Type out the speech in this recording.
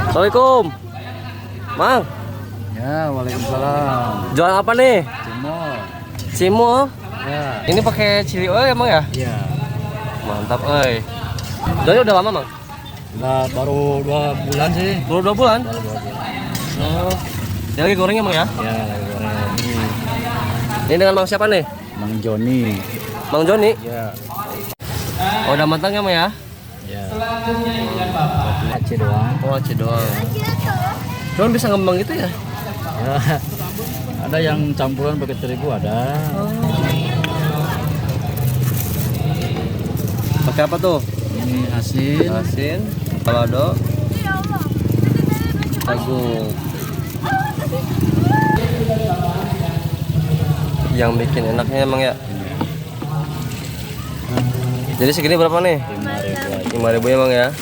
Assalamualaikum, Mang. Ya, waalaikumsalam. Jualan apa nih? Cimol. Cimol. Ya. Ini pakai chili oil emang ya? Iya. Mantap, Jualnya udah lama, Mang? Nah, baru 2 bulan sih. Baru 2 bulan? Baru 2 bulan. Oh. Dia lagi gorengnya, Mang ya? Ya, lagi goreng. Ini dengan Mang siapa nih? Mang Joni. Mang Joni. Ya. Oh, udah matang ya, Mang ya? Ya. Aceh doang. Oh, Aceh doang. Cuman bisa ngembang gitu ya? Ya. Ada yang campuran pakai terigu ada. Pakai apa tuh? Ini asin. Asin, balado, jagung. Yang bikin enaknya emang ya. Jadi segini berapa nih? 5.000 aja. 5.000 emang ya.